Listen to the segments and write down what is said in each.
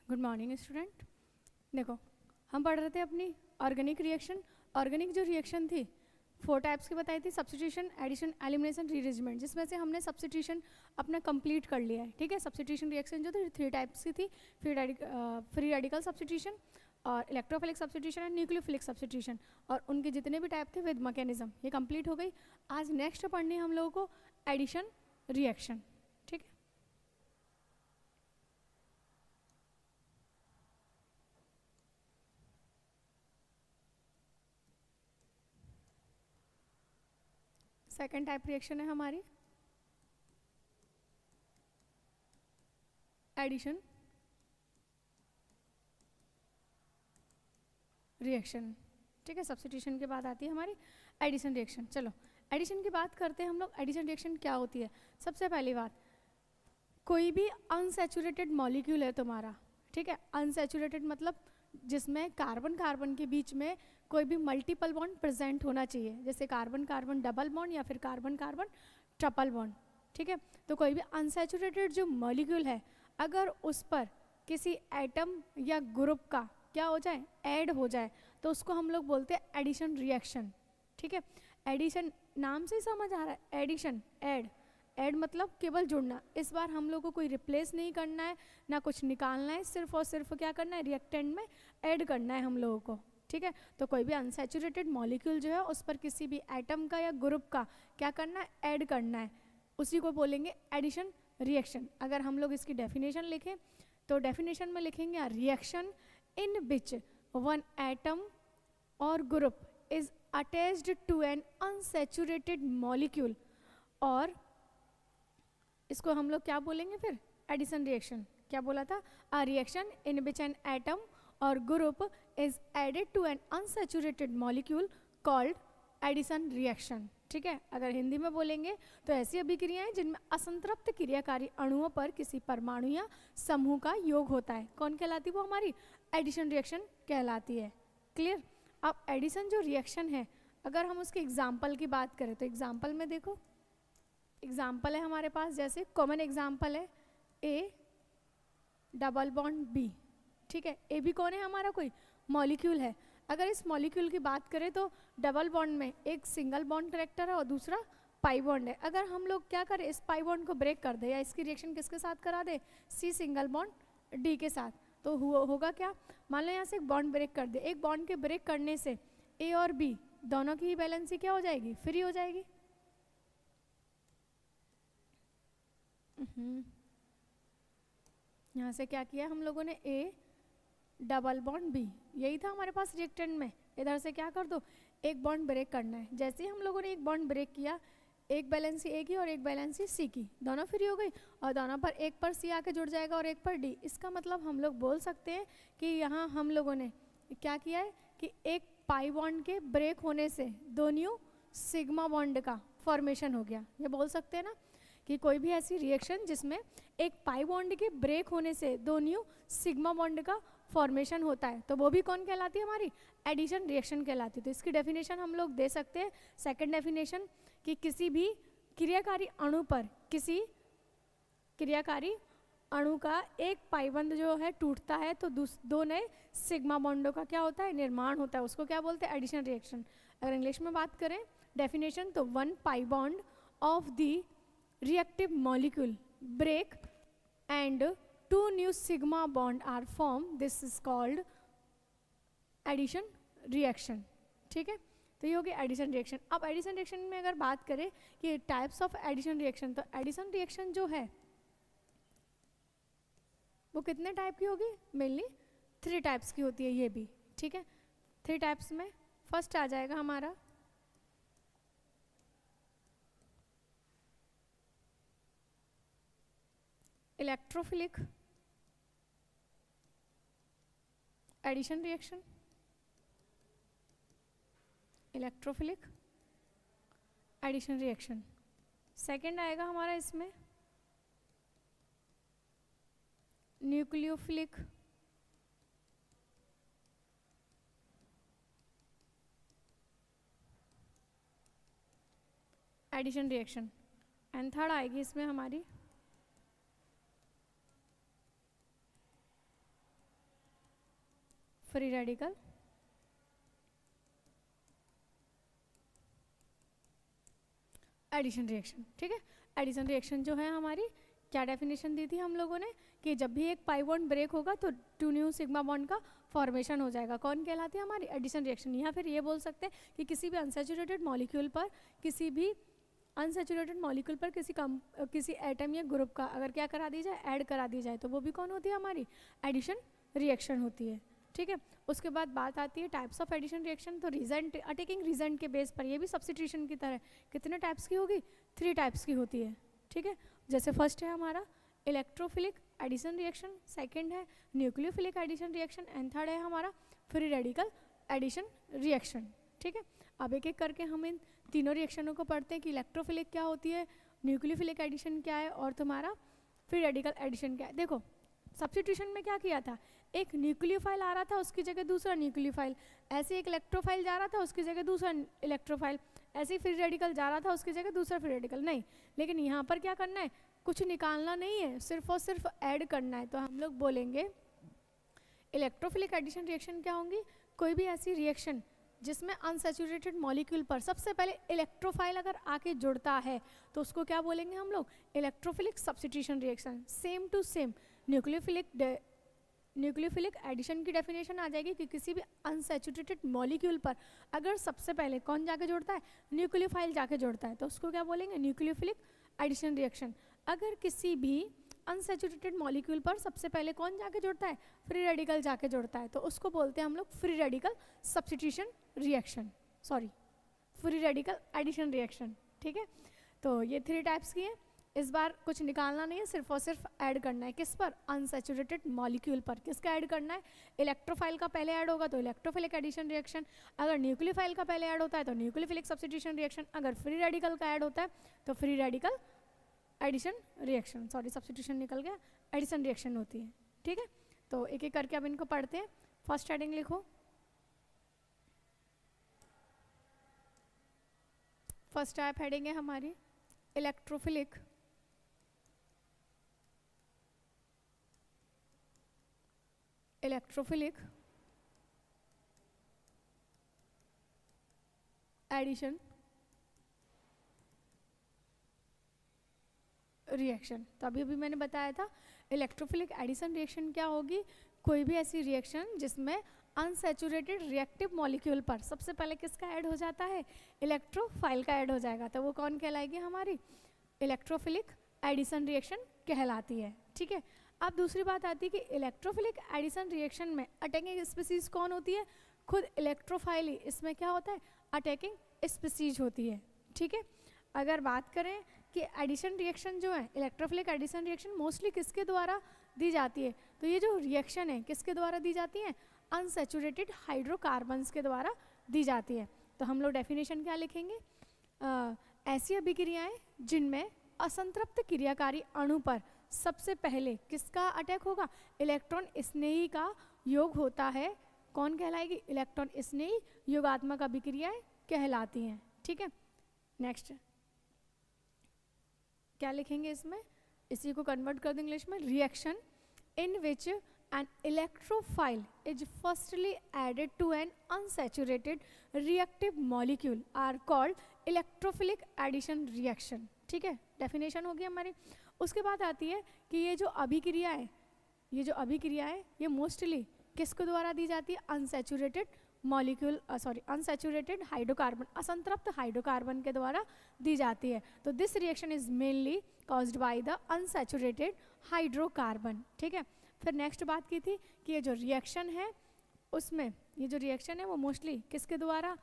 Good morning student. देखो, हम पढ़ रहे थे अपनी ऑर्गेनिक रिएक्शन। ऑर्गेनिक जो रिएक्शन थी 4 टाइप्स की बताई थी, सब्स्टिट्यूशन, एडिशन, एलिमिनेशन, रीअरेंजमेंट, जिसमें से हमने सब्स्टिट्यूशन अपना कंप्लीट कर लिया है। ठीक है, सब्स्टिट्यूशन रिएक्शन जो थी 3 टाइप्स की थी, फ्री रेडिकल सब्स्टिट्यूशन और electrophilic substitution and nucleophilic substitution, और उनके जितने भी टाइप थे विद मैकेनिज्म, ये कंप्लीट हो गई। आज नेक्स्ट पढ़नी है हम लोगों को एडिशन रिएक्शन। ठीक है, सेकेंड टाइप रिएक्शन है हमारी एडिशन रिएक्शन। ठीक है, सब्स्टिट्यूशन के बाद आती है हमारी एडिशन रिएक्शन। चलो एडिशन की बात करते हैं हम लोग। एडिशन रिएक्शन क्या होती है? सबसे पहली बात, कोई भी अनसैचुरेटेड मॉलिक्यूल है तुम्हारा, ठीक है, अनसैचुरेटेड मतलब जिसमें कार्बन कार्बन के बीच में कोई भी मल्टीपल बॉन्ड प्रेजेंट होना चाहिए, जैसे कार्बन कार्बन डबल बॉन्ड या फिर कार्बन कार्बन ट्रिपल बॉन्ड। ठीक है, तो कोई भी अनसैचुरेटेड जो मॉलिक्यूल है, अगर उस पर किसी एटम या ग्रुप का क्या हो जाए, ऐड हो जाए, तो उसको हम लोग बोलते हैं एडिशन रिएक्शन। ठीक है, एडिशन नाम से ही समझ आ रहा है, एडिशन, ऐड, ऐड मतलब केवल जुड़ना। इस बार हम लोग को कोई रिप्लेस नहीं करना है, ना कुछ निकालना है, सिर्फ और सिर्फ क्या करना है, रिएक्टेंट में ऐड करना है हम लोगों को। ठीक है, तो कोई भी अनसैचुरेटेड मॉलिक्यूल जो है उस पर किसी भी एटम का या ग्रुप का क्या करना है, ऐड करना है, उसी को बोलेंगे एडिशन रिएक्शन। अगर हम लोग इसकी डेफिनेशन लिखें तो डेफिनेशन में लिखेंगे reaction in which one atom or group is attached to an unsaturated molecule, और इसको हम लोग क्या बोलेंगे फिर, एडिशन रिएक्शन। क्या बोला था? A reaction in which an atom or group is added to an unsaturated molecule called addition reaction. ठीक है, अगर हिंदी में बोलेंगे तो ऐसी अभिक्रियाएं जिनमें असंतृप्त क्रियाकारी अणुओं पर किसी परमाणु या समूह का योग होता है, कौन कहलाती है? वो हमारी एडिशन रिएक्शन कहलाती है। क्लियर? अब एडिशन जो रिएक्शन है, अगर हम उसके एग्जाम्पल की बात करें तो एग्जाम्पल में देखो, एग्जाम्पल है हमारे पास, जैसे कॉमन एग्जाम्पल है ए डबल बॉन्ड बी। ठीक है, ए भी कौन है? हमारा कोई मॉलिक्यूल है। अगर इस मॉलिक्यूल की बात करें तो डबल बॉन्ड में एक सिंगल बॉन्ड करेक्टर है और दूसरा पाई बॉन्ड है। अगर हम लोग क्या करें, इस पाई बॉन्ड को ब्रेक कर दे या इसकी रिएक्शन किसके साथ करा दे, सी सिंगल बॉन्ड डी के साथ, तो होगा क्या? मान लो यहाँ से एक बॉन्ड ब्रेक कर दे, एक बॉन्ड के ब्रेक करने से ए और बी दोनों की ही बैलेंसी क्या हो जाएगी, फ्री हो जाएगी। यहाँ से क्या किया हम लोगों ने, ए डबल बॉन्ड बी, यही था हमारे पास रिएक्टेंट में। इधर से क्या कर दो, एक बॉन्ड ब्रेक करना है। जैसे ही हम लोगों ने एक बॉन्ड ब्रेक किया, एक बैलेंसी ए की और एक बैलेंसी सी की, दोनों फ्री हो गई, और दोनों पर एक पर सी आके जुड़ जाएगा और एक पर डी। इसका मतलब हम लोग बोल सकते हैं कि यहाँ हम लोगों ने क्या किया है कि एक पाई बॉन्ड के ब्रेक होने से दो न्यू सिग्मा बॉन्ड का फॉर्मेशन हो गया। ये बोल सकते हैं ना कि कोई भी ऐसी रिएक्शन जिसमें एक पाई बॉन्ड के ब्रेक होने से दो न्यू सिग्मा बॉन्ड का फॉर्मेशन होता है, तो वो भी कौन कहलाती है? हमारी एडिशन रिएक्शन कहलाती है। तो इसकी डेफिनेशन हम लोग दे सकते हैं, सेकंड डेफिनेशन, कि किसी भी क्रियाकारी अणु पर, किसी क्रियाकारी अणु का एक पाइबंद जो है टूटता है तो दो नए सिग्मा बॉन्डों का क्या होता है, निर्माण होता है। उसको क्या बोलते हैं? Addition reaction. अगर इंग्लिश में बात करें डेफिनेशन, तो one pi bond of the reactive molecule break and two new sigma bond are formed. This is called addition reaction. ठीक है, तो ये हो गया एडिशन रिएक्शन। अब एडिशन रिएक्शन में अगर बात करें कि टाइप्स ऑफ एडिशन रिएक्शन, तो एडिशन रिएक्शन जो है वो कितने टाइप की होगी? मेनली 3 टाइप्स की होती है ये भी। ठीक है, 3 टाइप्स में फर्स्ट आ जाएगा हमारा electrophilic addition reaction, electrophilic addition reaction. Second आएगा हमारा इसमें nucleophilic addition reaction, and third आएगी इसमें हमारी फ्री रेडिकल एडिशन रिएक्शन। ठीक है, एडिशन रिएक्शन जो है हमारी, क्या डेफिनेशन दी थी हम लोगों ने कि जब भी एक पाई बॉन्ड ब्रेक होगा तो 2 न्यू सिग्मा बॉन्ड का फॉर्मेशन हो जाएगा। कौन कहलाती है हमारी? Addition reaction. या फिर ये बोल सकते हैं कि किसी भी अनसैचुरेटेड मॉलिक्यूल पर, किसी भी अनसैचुरेटेड मॉलिक्यूल पर किसी एटम या ग्रुप का अगर क्या करा दी जाए, ऐड करा दी जाए, तो वो भी कौन होती है हमारी? एडिशन रिएक्शन होती है। ठीक है, उसके बाद बात आती है टाइप्स ऑफ एडिशन रिएक्शन। तो रिजेंट अटैकिंग रिजेंट के बेस पर, ये भी सब्स्टिट्यूशन की तरह कितने टाइप्स की होगी? 3 टाइप्स की होती है। ठीक है, जैसे फर्स्ट है हमारा इलेक्ट्रोफिलिक एडिशन रिएक्शन, सेकंड है nucleophilic addition reaction, and third है हमारा फ्री रेडिकल एडिशन रिएक्शन। ठीक है, अब एक एक करके हम इन तीनों रिएक्शनों को पढ़ते हैं कि इलेक्ट्रोफिलिक क्या होती है, न्यूक्लियोफिलिक एडिशन क्या है, और तुम्हारा फ्री रेडिकल एडिशन क्या है। देखो सब्स्टिट्यूशन में क्या किया था, एक न्यूक्लियोफाइल आ रहा था उसकी जगह दूसरा न्यूक्लियोफाइल, ऐसे एक इलेक्ट्रोफाइल जा रहा था उसकी जगह दूसरा इलेक्ट्रोफाइल, ऐसे ही फ्री रेडिकल जा रहा था उसकी जगह दूसरा फ्री रेडिकल। नहीं, लेकिन यहाँ पर क्या करना है, कुछ निकालना नहीं है, सिर्फ और सिर्फ ऐड करना है। तो हम लोग बोलेंगे इलेक्ट्रोफिलिक एडिशन रिएक्शन क्या होंगी? कोई भी ऐसी रिएक्शन जिसमें अनसैचुरेटेड मॉलिक्यूल पर सबसे पहले इलेक्ट्रोफाइल अगर आके जुड़ता है तो उसको क्या बोलेंगे हम लोग? Electrophilic substitution reaction. Same to same nucleophilic addition की डेफिनेशन आ जाएगी कि किसी भी अनसैचुरेटेड मॉलिक्यूल पर अगर सबसे पहले कौन जाके जुड़ता है? न्यूक्लियोफाइल जाके जुड़ता है, तो उसको क्या बोलेंगे? Nucleophilic addition reaction. अगर किसी भी अनसैचुरेटेड मॉलिक्यूल पर सबसे पहले कौन जाके जुड़ता है? फ्री रेडिकल जाके जुड़ता है, तो उसको बोलते हैं हम लोग free radical substitution reaction, sorry free radical addition reaction. ठीक है, तो ये 3 टाइप्स की है। इस बार कुछ निकालना नहीं है, सिर्फ और सिर्फ ऐड करना है। किस पर? अनसैचुरेटेड मॉलिक्यूल पर। किसका ऐड करना है? इलेक्ट्रोफाइल का पहले ऐड होगा तो इलेक्ट्रोफिलिक एडिशन रिएक्शन, अगर न्यूक्लियोफाइल का पहले ऐड होता है तो न्यूक्लियोफिलिक सब्स्टिट्यूशन रिएक्शन, अगर फ्री रेडिकल का ऐड होता है तो free radical addition reaction, sorry substitution निकल गया, एडिशन रिएक्शन होती है। ठीक है, तो एक एक करके अब इनको पढ़ते हैं। फर्स्ट हेडिंग लिखो, फर्स्ट टाइप हेडिंग है हमारी इलेक्ट्रोफिलिक एडिशन रिएक्शन। तो अभी मैंने बताया था इलेक्ट्रोफिलिक एडिशन रिएक्शन क्या होगी? कोई भी ऐसी रिएक्शन जिसमें अनसैचुरेटेड रिएक्टिव मॉलिक्यूल पर सबसे पहले किसका ऐड हो जाता है? इलेक्ट्रोफाइल का ऐड हो जाएगा, तो वो कौन कहलाएगी? हमारी इलेक्ट्रोफिलिक एडिशन रिएक्शन कहलाती है। ठीक है, अब दूसरी बात आती है कि इलेक्ट्रोफिलिक एडिशन रिएक्शन में अटैकिंग स्पीसीज कौन होती है? खुद इलेक्ट्रोफाइल ही इसमें क्या होता है? अटैकिंग स्पीसीज होती है। ठीक है, अगर बात करें कि एडिशन रिएक्शन जो है, इलेक्ट्रोफिलिक एडिशन रिएक्शन मोस्टली किसके द्वारा दी जाती है? तो ये जो रिएक्शन है किसके द्वारा दी जाती है? अनसैचुरेटेड हाइड्रोकार्बन्स के द्वारा दी जाती है। तो हम लोग डेफिनेशन क्या लिखेंगे? ऐसी अभिक्रियाएं जिनमें असंतृप्त क्रियाकारी अणु पर सबसे पहले किसका अटैक होगा? इलेक्ट्रॉन स्नेही का योग होता है, कौन कहलाएगी? इलेक्ट्रॉन स्नेही योगात्मक अभिक्रियाएं कहलाती हैं। ठीक है, नेक्स्ट क्या लिखेंगे इसमें? इसी को कन्वर्ट कर दें इंग्लिश में, reaction in which an electrophile is firstly added to an unsaturated reactive molecule are called electrophilic addition reaction। ठीक है, डेफिनेशन होगी हमारी। उसके बाद आती है कि ये जो अभिक्रिया है ये मोस्टली किसके द्वारा दी जाती है? अनसैचुरेटेड मॉलिक्यूल अनसैचुरेटेड हाइड्रोकार्बन, असंतृप्त हाइड्रोकार्बन के द्वारा दी जाती है। तो this reaction is mainly caused by the unsaturated hydrocarbon. ठीक है, फिर नेक्स्ट बात की थी कि ये जो रिएक्शन है उसमें ये जो रिएक्शन है वो मोस्टली किसके द्वारा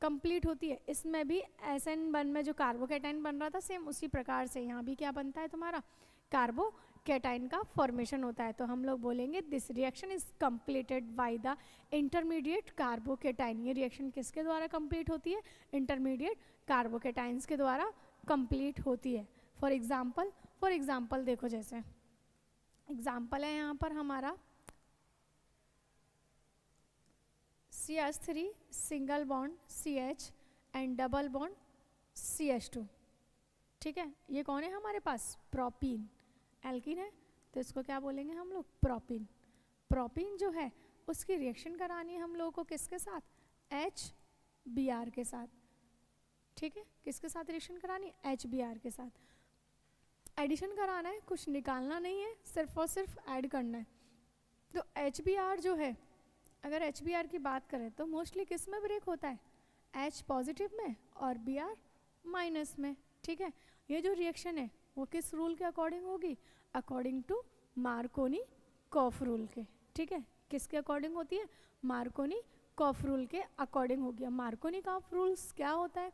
कंप्लीट होती है? इसमें भी SN1 में जो कार्बोकेटाइन बन रहा था सेम उसी प्रकार से यहाँ भी क्या बनता है तुम्हारा? कार्बोकेटाइन का फॉर्मेशन होता है। तो हम लोग बोलेंगे this reaction is completed by the intermediate carbocation. ये रिएक्शन किसके द्वारा कंप्लीट होती है? इंटरमीडिएट कार्बोकेटाइन्स के द्वारा कंप्लीट होती है। फॉर एग्जाम्पल देखो, जैसे एग्जाम्पल है यहाँ पर हमारा CH3 single bond CH and double bond CH2। ठीक है, ये कौन है हमारे पास? प्रोपीन, एल्कीन है, तो इसको क्या बोलेंगे हम लोग? प्रोपीन। प्रोपीन जो है उसकी रिएक्शन करानी है हम लोगों को किसके साथ, HBr के साथ, ठीक है। किसके साथ रिएक्शन करानी है, HBr के साथ। एडिशन कराना है, कुछ निकालना नहीं है, सिर्फ और सिर्फ ऐड करना है। तो HBr जो है, अगर HBr की बात करें तो मोस्टली किस में ब्रेक होता है, H पॉजिटिव में और Br माइनस में, ठीक है। ये जो रिएक्शन है वो किस रूल के अकॉर्डिंग होगी, अकॉर्डिंग टू मार्कोनी-कॉफ रूल के, ठीक है। किसके अकॉर्डिंग होती है, मार्कोनी-कॉफ रूल के अकॉर्डिंग होगी। मार्कोनी-कॉफ रूल्स क्या होता है,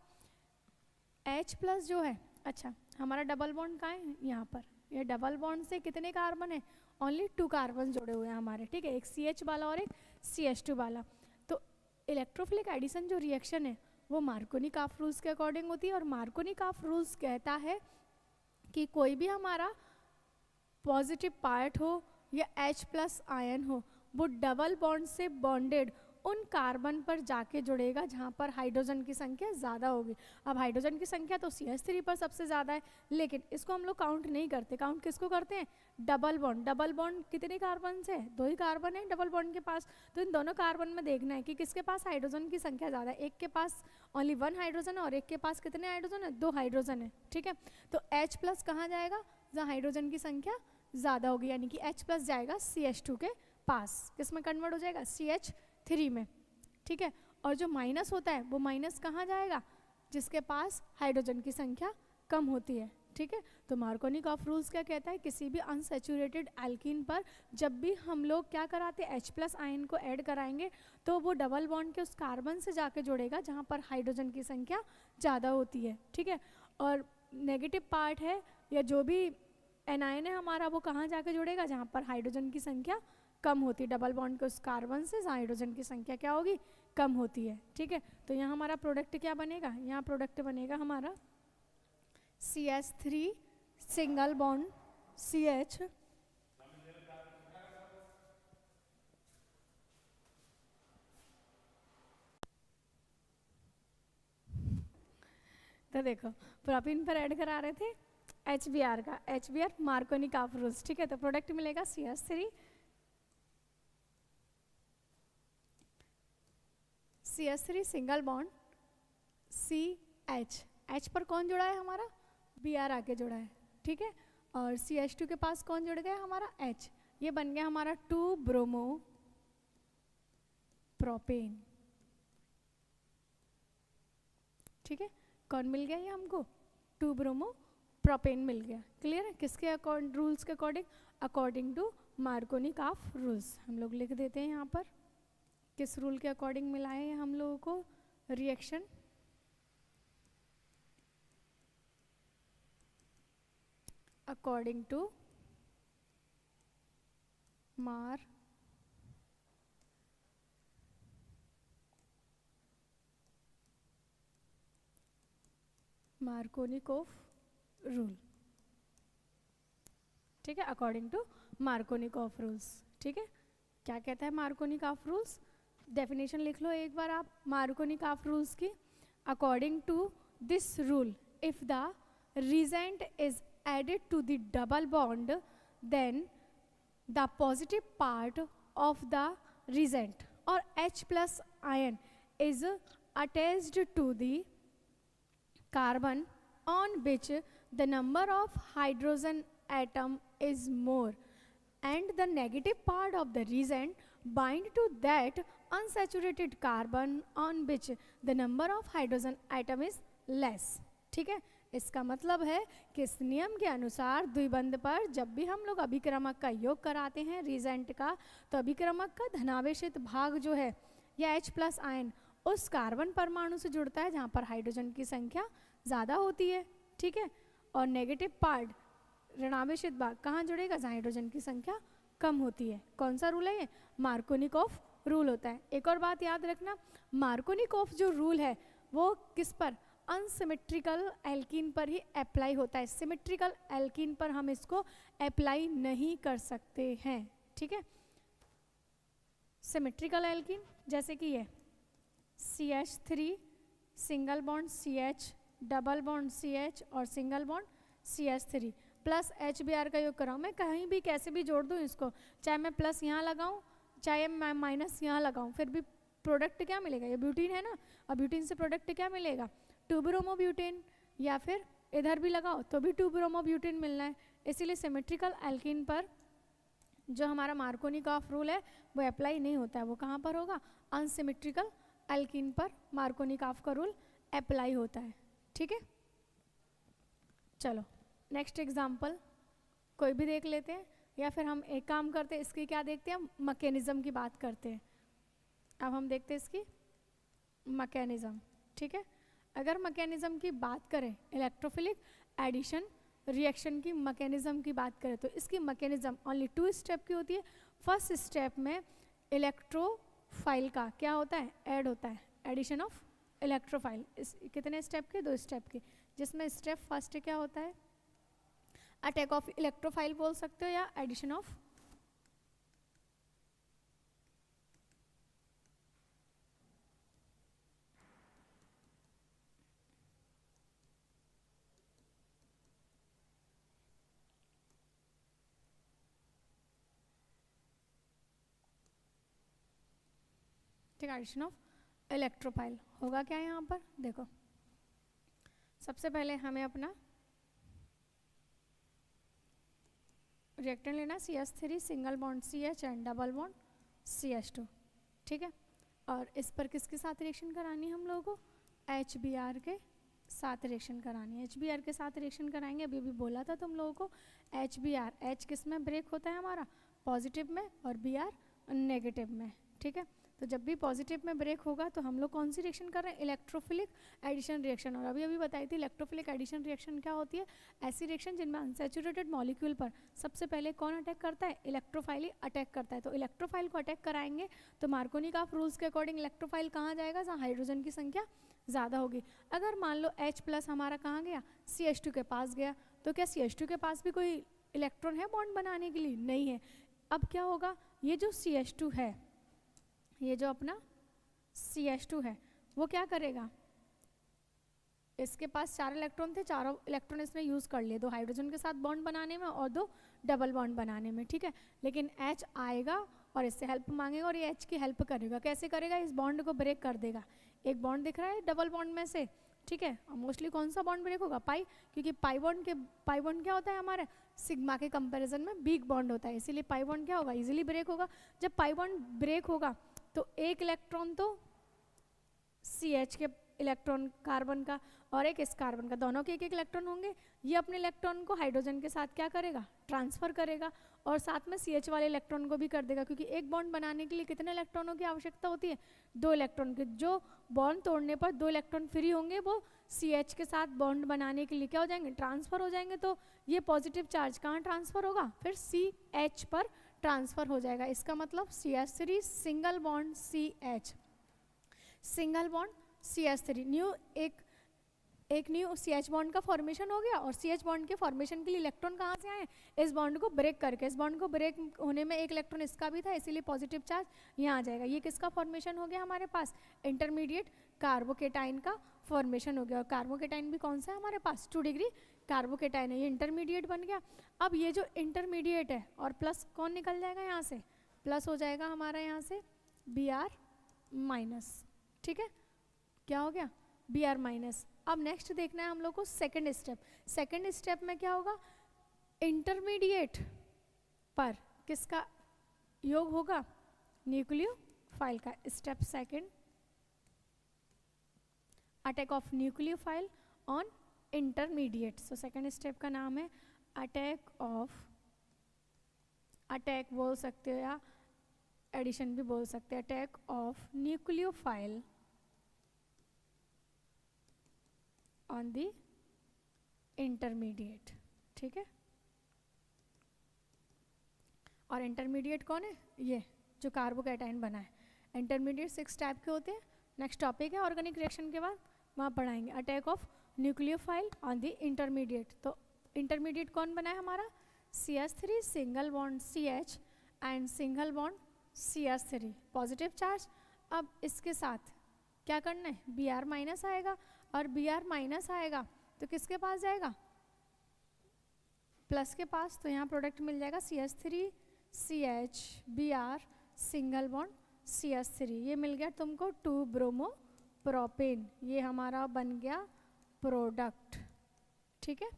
H प्लस जो है, अच्छा हमारा डबल बॉन्ड कहाँ है, यहाँ पर। ये डबल बॉन्ड से कितने कार्बन है, ओनली 2 कार्बन जुड़े हुए हैं हमारे, ठीक है। एक CH वाला और एक CH2 वाला। तो इलेक्ट्रोफिलिक एडिशन जो रिएक्शन है वो मार्कोनी-कॉफ रूल्स के अकॉर्डिंग होती है। और मार्कोनी-कॉफ रूल्स कहता है कि कोई भी हमारा पॉजिटिव पार्ट हो या H प्लस आयन हो, वो डबल बॉन्ड से बॉन्डेड उन कार्बन पर जाके जुड़ेगा जहाँ पर हाइड्रोजन की संख्या ज़्यादा होगी। अब हाइड्रोजन की संख्या तो CH3 पर सबसे ज़्यादा है, लेकिन इसको हम लोग काउंट नहीं करते। काउंट किसको करते हैं, डबल बॉन्ड। डबल बॉन्ड कितने कार्बन से, 2 ही कार्बन है डबल बॉन्ड के पास। तो इन दोनों कार्बन में देखना है कि किसके पास हाइड्रोजन की संख्या ज़्यादा है। एक के पास ओनली 1 हाइड्रोजन है और एक के पास कितने हाइड्रोजन है, 2 हाइड्रोजन है, ठीक है। तो H प्लस कहाँ जाएगा, जहाँ हाइड्रोजन की संख्या ज़्यादा होगी, यानी कि H प्लस जाएगा CH2 के पास, किस में कन्वर्ट हो जाएगा, CH3 में, ठीक है। और जो माइनस होता है वो माइनस कहाँ जाएगा, जिसके पास हाइड्रोजन की संख्या कम होती है, ठीक है। तो मार्कोनी-कॉफ रूल्स क्या कहता है, किसी भी अनसैचुरेटेड एल्कीन पर जब भी हम लोग क्या कराते हैं, H प्लस आयन को ऐड कराएंगे तो वो डबल बॉन्ड के उस कार्बन से जाके जुड़ेगा जहाँ पर हाइड्रोजन की संख्या ज़्यादा होती है, ठीक है। और नेगेटिव पार्ट है या जो भी एनायन है हमारा, वो कहाँ जाके जुड़ेगा, जहाँ पर हाइड्रोजन की संख्या कम होती है। डबल बॉन्ड के उस कार्बन से हाइड्रोजन की संख्या क्या होगी, कम होती है, ठीक है। तो यहाँ हमारा प्रोडक्ट क्या बनेगा, यहाँ प्रोडक्ट बनेगा हमारा CH3 सिंगल बॉन्ड CH, तो देखो प्रोपीन पर ऐड करा रहे थे HBr का, HBr मार्कोनी-कॉफ रूल्स, ठीक है। तो प्रोडक्ट मिलेगा CH3 single bond CH, H पर कौन जुड़ा है हमारा, Br आके जुड़ा है, ठीक है। और CH2 के पास कौन जुड़ गया हमारा, H। ये बन गया हमारा 2 ब्रोमो प्रोपेन, ठीक है। कौन मिल गया ये हमको, 2 ब्रोमो प्रोपेन मिल गया। क्लियर है, किसके अकॉर्डिंग, रूल्स के अकॉर्डिंग, अकॉर्डिंग टू मार्कोनी-कॉफ रूल्स। हम लोग लिख देते हैं यहाँ पर किस रूल के अकॉर्डिंग मिला है हम लोगों को रिएक्शन, अकॉर्डिंग टू मार्कोनी-कॉफ रूल, ठीक है। अकॉर्डिंग टू मार्कोनी-कॉफ रूल्स, ठीक है। क्या कहता है मार्कोनी-कॉफ रूल्स, डेफिनेशन लिख लो एक बार आप मार्कोनी-कॉफ रूल्स की। According to this rule, if the reagent is added to the double bond, then the positive part of the reagent or H plus ion is attached to the carbon on which the number of hydrogen atom is more, and the negative part of the reagent bind to that unsaturated carbon on which the number of hydrogen atom is less, ठीक है। इसका मतलब है कि इस नियम के अनुसार द्विबंध पर जब भी हम लोग अभिक्रमक का योग कराते हैं रिजेंट का, तो अभिक्रमक का धनावेशित भाग जो है या H प्लस आयन उस कार्बन परमाणु से जुड़ता है जहाँ पर हाइड्रोजन की संख्या ज़्यादा होती है, ठीक है। और नेगेटिव पार्ट ऋणावेशित भाग कहाँ जुड़ेगा, जहाँ हाइड्रोजन की संख्या कम होती है। कौन सा रूल है ये, मार्कोनी-कॉफ रूल होता है। एक और बात याद रखना, मार्कोनी-कॉफ जो रूल है वो किस पर, अनसिमेट्रिकल एल्कीन पर ही अप्लाई होता है। सिमेट्रिकल एल्कीन पर हम इसको अप्लाई नहीं कर सकते हैं, ठीक है। सिमेट्रिकल एल्कीन जैसे कि ये CH3 single bond CH, double bond CH और single bond CH3 plus HBr का योग कराऊँ, मैं कहीं भी कैसे भी जोड़ दूँ इसको, चाहे मैं प्लस यहाँ लगाऊँ चाहे मैं माइनस यहाँ लगाऊं फिर भी प्रोडक्ट क्या मिलेगा, ये ब्यूटीन है ना, और ब्यूटीन से प्रोडक्ट क्या मिलेगा, 2-ब्रोमोब्यूटेन, या फिर इधर भी लगाओ तो भी 2-ब्रोमोब्यूटेन मिलना है। इसीलिए सिमेट्रिकल एल्कीन पर जो हमारा मार्कोनी-कॉफ रूल है वो अप्लाई नहीं होता है, वो कहाँ पर होगा, अनसिमेट्रिकल एल्कीन पर मार्कोनी-कॉफ का रूल अप्लाई होता है। ठीक है, चलो नेक्स्ट एग्जाम्पल कोई भी देख लेते हैं, या फिर हम एक काम करते हैं, इसकी क्या देखते हैं, मैकेनिज्म की बात करते हैं। अब हम देखते हैं इसकी मैकेनिज्म। ठीक है, अगर मैकेनिज्म की बात करें, इलेक्ट्रोफिलिक एडिशन रिएक्शन की मैकेनिज्म की बात करें, तो इसकी मैकेनिज्म ओनली 2 स्टेप की होती है। फर्स्ट स्टेप में इलेक्ट्रोफाइल का क्या होता है, ऐड होता है, एडिशन ऑफ इलेक्ट्रोफाइल। इस कितने स्टेप के, 2 स्टेप के, जिसमें स्टेप फर्स्ट क्या होता है, अटैक ऑफ इलेक्ट्रोफाइल बोल सकते हो या एडिशन ऑफ ठीक है, एडिशन ऑफ इलेक्ट्रोफाइल होगा क्या यहाँ पर, देखो सबसे पहले हमें अपना रिएक्टेंट लेना CH3 single bond CH and double bond CH2। ठीक है, और इस पर किसके साथ रिएक्शन करानी है हम लोगों को, HBr के साथ रिएक्शन करानी है। HBr के साथ रिएक्शन कराएंगे, अभी भी बोला था तुम लोगों को, HBr H किस में ब्रेक होता है हमारा, पॉजिटिव में, और Br नेगेटिव में। ठीक है, तो जब भी पॉजिटिव में ब्रेक होगा तो हम लोग कौन सी रिएक्शन कर रहे हैं, इलेक्ट्रोफिलिक एडिशन रिएक्शन। और अभी अभी बताई थी इलेक्ट्रोफिलिक एडिशन रिएक्शन क्या होती है, ऐसी रिएक्शन जिनमें अनसैचुरेटेड मॉलिक्यूल पर सबसे पहले कौन अटैक करता है, इलेक्ट्रोफाइल ही अटैक करता है। तो इलेक्ट्रोफाइल को अटैक कराएंगे तो मार्कोनी-कॉफ रूल्स के अकॉर्डिंग इलेक्ट्रोफाइल कहाँ जाएगा, जहाँ हाइड्रोजन की संख्या ज़्यादा होगी। अगर मान लो H+ हमारा कहाँ गया, CH2 के पास गया, तो क्या CH2 के पास भी कोई इलेक्ट्रॉन है बॉन्ड बनाने के लिए, नहीं है। अब क्या होगा, ये जो CH2 है, ये जो अपना CH2 है वो क्या करेगा, इसके पास 4 इलेक्ट्रॉन थे, चारों इलेक्ट्रॉन इसने यूज़ कर लिए, 2 हाइड्रोजन के साथ बॉन्ड बनाने में और 2 डबल बॉन्ड बनाने में। ठीक है, लेकिन H आएगा और इससे हेल्प मांगेगा और ये H की हेल्प करेगा। कैसे करेगा, इस बॉन्ड को ब्रेक कर देगा। एक बॉन्ड दिख रहा है डबल बॉन्ड में से, ठीक है, मोस्टली कौन सा बॉन्ड ब्रेक होगा, पाई, क्योंकि पाई बॉन्ड क्या होता है हमारे सिग्मा के कंपैरिजन में वीक बॉन्ड होता है, इसीलिए पाई बॉन्ड क्या होगा, इजीली ब्रेक होगा। जब पाई बॉन्ड ब्रेक होगा तो एक इलेक्ट्रॉन तो CH के इलेक्ट्रॉन कार्बन का और एक इस कार्बन का, दोनों के एक एक इलेक्ट्रॉन होंगे। ये अपने इलेक्ट्रॉन को हाइड्रोजन के साथ क्या करेगा, ट्रांसफ़र करेगा, और साथ में CH वाले इलेक्ट्रॉन को भी कर देगा, क्योंकि एक बॉन्ड बनाने के लिए कितने इलेक्ट्रॉनों की आवश्यकता होती है, 2 इलेक्ट्रॉन की। जो बॉन्ड तोड़ने पर 2 इलेक्ट्रॉन फ्री होंगे वो CH के साथ बॉन्ड बनाने के लिए क्या हो जाएंगे, ट्रांसफ़र हो जाएंगे। तो ये पॉजिटिव चार्ज कहाँ ट्रांसफ़र होगा, फिर CH पर ट्रांसफ़र हो जाएगा। इसका मतलब CH3 single bond CH, single bond CH3, new एक न्यू CH बॉन्ड का फॉर्मेशन हो गया। और CH बॉन्ड के फॉर्मेशन के लिए इलेक्ट्रॉन कहाँ से आए, इस बॉन्ड को ब्रेक करके। इस बॉन्ड को ब्रेक होने में एक इलेक्ट्रॉन इसका भी था, इसीलिए पॉजिटिव चार्ज यहाँ आ जाएगा। ये किसका फॉर्मेशन हो गया हमारे पास, इंटरमीडिएट कार्बोकेटाइन का फॉर्मेशन हो गया। और कार्बोकेटाइन भी कौन सा है हमारे पास, 2 डिग्री कार्बोकेटाइन है, ये इंटरमीडिएट बन गया। अब ये जो इंटरमीडिएट है और प्लस कौन निकल जाएगा यहाँ से, प्लस हो जाएगा हमारा यहाँ से Br-। ठीक है, क्या हो गया, Br-। अब नेक्स्ट देखना है हम लोग को सेकंड स्टेप। सेकंड स्टेप में क्या होगा, इंटरमीडिएट पर किसका योग होगा, न्यूक्लियोफाइल का। Step second, attack of nucleophile on intermediate. So second step का नाम है अटैक बोल सकते हो या एडिशन भी बोल सकते हैं, attack of nucleophile on the intermediate. ठीक है, और इंटरमीडिएट कौन है, ये जो कार्बोकेटाइन बना है। इंटरमीडिएट 6 टाइप के होते हैं। नेक्स्ट टॉपिक है ऑर्गेनिक रिएक्शन के बाद वहाँ पढ़ाएंगे attack of nucleophile on the intermediate. तो इंटरमीडिएट कौन बना है हमारा, CH3 single bond CH and single bond CH3, positive charge. अब इसके साथ क्या करना है, Br- आएगा, और Br- आएगा तो किसके पास जाएगा, प्लस के पास। तो यहाँ प्रोडक्ट मिल जाएगा CH3 CH Br single bond CH3, ये मिल गया तुमको 2 ब्रोमो प्रोपेन, ये हमारा बन गया प्रोडक्ट। ठीक है,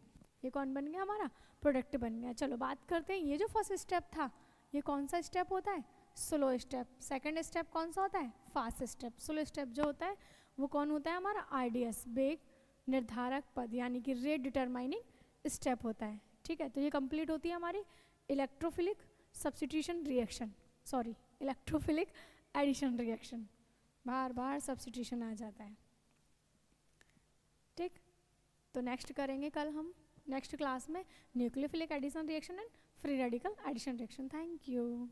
ये कौन बन गया, हमारा प्रोडक्ट बन गया। चलो बात करते हैं, ये जो फर्स्ट स्टेप था ये कौन सा स्टेप होता है, स्लो स्टेप। सेकंड स्टेप कौन सा होता है, फास्ट स्टेप। स्लो स्टेप जो होता है वो कौन होता है, हमारा RDS, वेग निर्धारक पद, यानी कि रेट डिटरमाइनिंग स्टेप होता है। ठीक है, तो ये कंप्लीट होती है हमारी electrophilic substitution reaction, sorry electrophilic addition reaction, बार बार सब्स्टिट्यूशन आ जाता है। ठीक, तो नेक्स्ट करेंगे कल हम नेक्स्ट क्लास में nucleophilic addition reaction and free radical addition reaction. Thank you.